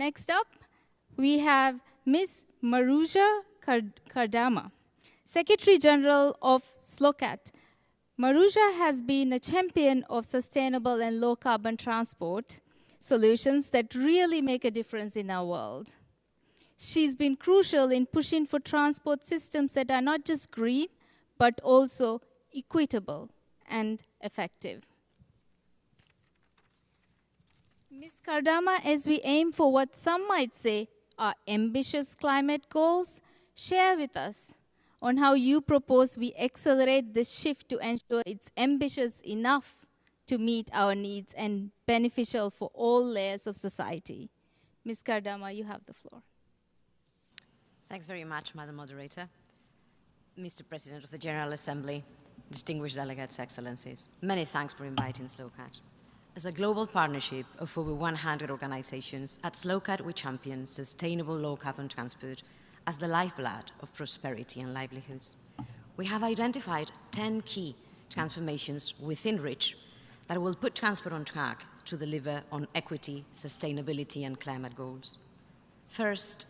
Next up, we have Ms. Maruxa Cardama, Secretary General of SLOCAT. Maruxa has been a champion of sustainable and low-carbon transport solutions that really make a difference in our world. She's been crucial in pushing for transport systems that are not just green, but also equitable and effective. Ms. Cardama, as we aim for what some might say are ambitious climate goals, share with us on how you propose we accelerate this shift to ensure it's ambitious enough to meet our needs and beneficial for all layers of society. Ms. Cardama, you have the floor. Thanks very much, Madam Moderator. Mr. President of the General Assembly, distinguished delegates, excellencies, many thanks for inviting SLOCAT. As a global partnership of over 100 organizations, at SLOCAT we champion sustainable low-carbon transport as the lifeblood of prosperity and livelihoods. We have identified 10 key transformations within reach that will put transport on track to deliver on equity, sustainability, and climate goals. First,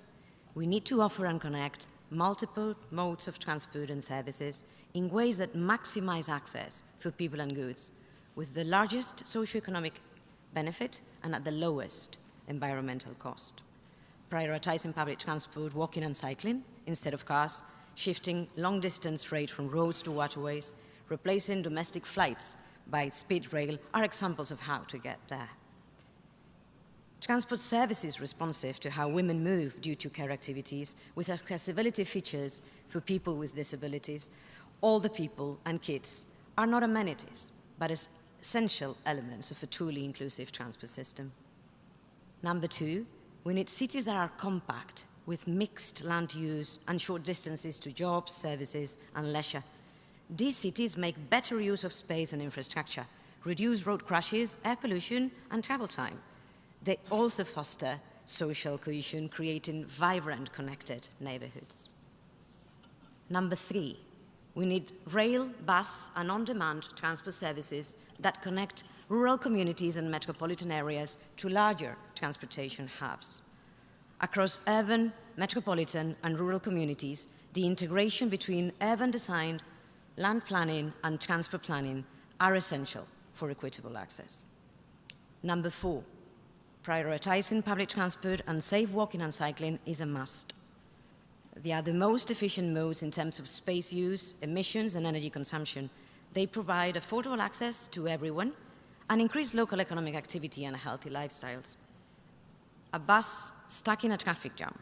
we need to offer and connect multiple modes of transport and services in ways that maximize access for people and goods, with the largest socioeconomic benefit and at the lowest environmental cost. Prioritizing public transport, walking and cycling instead of cars, shifting long-distance freight from roads to waterways, replacing domestic flights by speed rail are examples of how to get there. Transport services responsive to how women move due to care activities with accessibility features for people with disabilities. All the people and kids are not amenities, but as essential elements of a truly inclusive transport system. Number two, we need cities that are compact with mixed land use and short distances to jobs, services, and leisure. These cities make better use of space and infrastructure, reduce road crashes, air pollution, and travel time. They also foster social cohesion, creating vibrant, connected neighborhoods. Number three, we need rail, bus, and on-demand transport services that connect rural communities and metropolitan areas to larger transportation hubs. Across urban, metropolitan, and rural communities, the integration between urban design, land planning, and transport planning are essential for equitable access. Number four, prioritizing public transport and safe walking and cycling is a must. They are the most efficient modes in terms of space use, emissions, and energy consumption. They provide affordable access to everyone and increase local economic activity and healthy lifestyles. A bus stuck in a traffic jam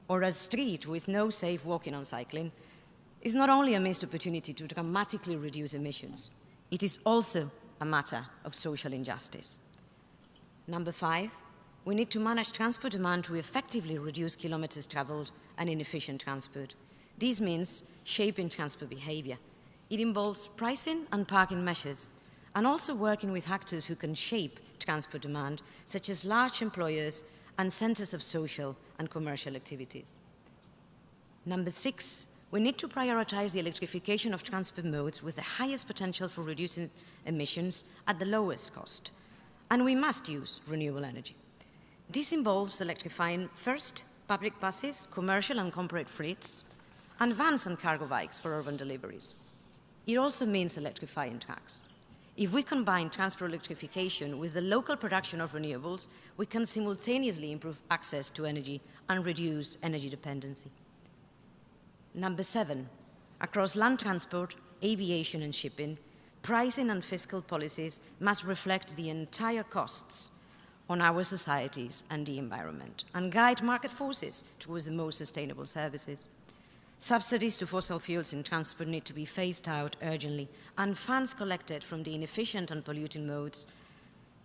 or a street with no safe walking or cycling is not only a missed opportunity to dramatically reduce emissions, it is also a matter of social injustice. Number five, we need to manage transport demand to effectively reduce kilometers traveled and inefficient transport. This means shaping transport behavior. It involves pricing and parking measures, and also working with actors who can shape transport demand, such as large employers and centers of social and commercial activities. Number six, we need to prioritize the electrification of transport modes with the highest potential for reducing emissions at the lowest cost. And we must use renewable energy. This involves electrifying first public buses, commercial and corporate fleets, and vans and cargo bikes for urban deliveries. It also means electrifying trucks. If we combine transport electrification with the local production of renewables, we can simultaneously improve access to energy and reduce energy dependency. Number seven, across land transport, aviation and shipping, pricing and fiscal policies must reflect the entire costs on our societies and the environment and guide market forces towards the most sustainable services. Subsidies to fossil fuels in transport need to be phased out urgently, and funds collected from the inefficient and polluting modes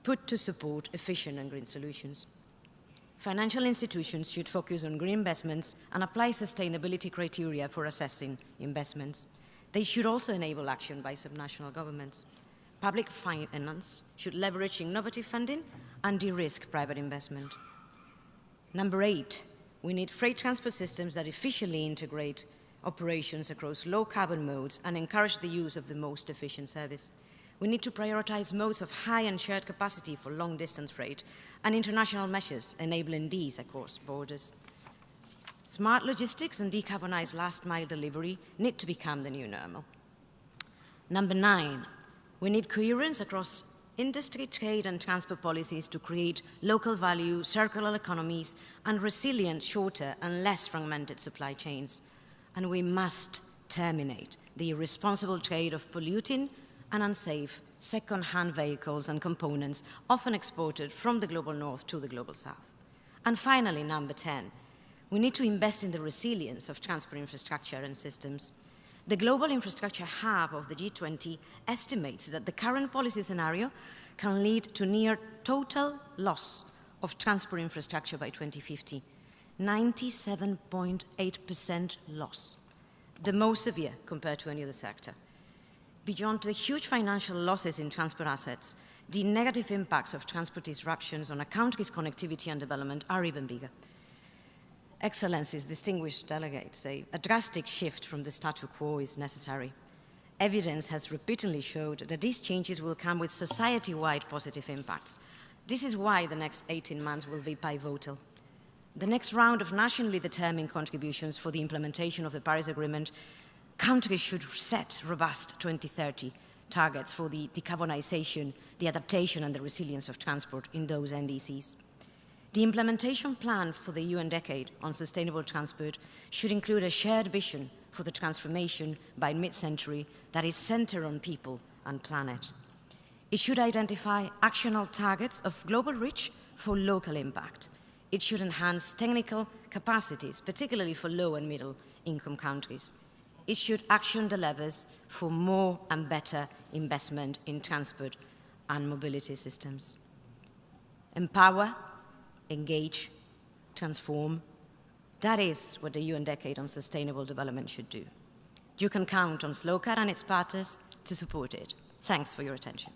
put to support efficient and green solutions. Financial institutions should focus on green investments and apply sustainability criteria for assessing investments. They should also enable action by subnational governments. Public finance should leverage innovative funding and de-risk private investment. Number eight, we need freight transport systems that efficiently integrate operations across low-carbon modes and encourage the use of the most efficient service. We need to prioritize modes of high and shared capacity for long-distance freight and international measures enabling these across borders. Smart logistics and decarbonized last-mile delivery need to become the new normal. Number 9, we need coherence across industry, trade, and transport policies to create local value, circular economies, and resilient, shorter, and less fragmented supply chains. And we must terminate the irresponsible trade of polluting and unsafe second-hand vehicles and components often exported from the global north to the global south. And finally, number 10, we need to invest in the resilience of transport infrastructure and systems. The Global Infrastructure Hub of the G20 estimates that the current policy scenario can lead to near total loss of transport infrastructure by 2050, 97.8% loss, the most severe compared to any other sector. Beyond the huge financial losses in transport assets, the negative impacts of transport disruptions on a country's connectivity and development are even bigger. Excellencies, distinguished delegates, a drastic shift from the status quo is necessary. Evidence has repeatedly showed that these changes will come with society-wide positive impacts. This is why the next 18 months will be pivotal. The next round of nationally determined contributions for the implementation of the Paris Agreement, countries should set robust 2030 targets for the decarbonization, the adaptation, and the resilience of transport in those NDCs. The implementation plan for the UN Decade on Sustainable Transport should include a shared vision for the transformation by mid-century that is centered on people and planet. It should identify actionable targets of global reach for local impact. It should enhance technical capacities, particularly for low and middle income countries. It should action the levers for more and better investment in transport and mobility systems. Empower, engage, transform. That is what the UN Decade on Sustainable Development should do. You can count on SLOCAT and its partners to support it. Thanks for your attention.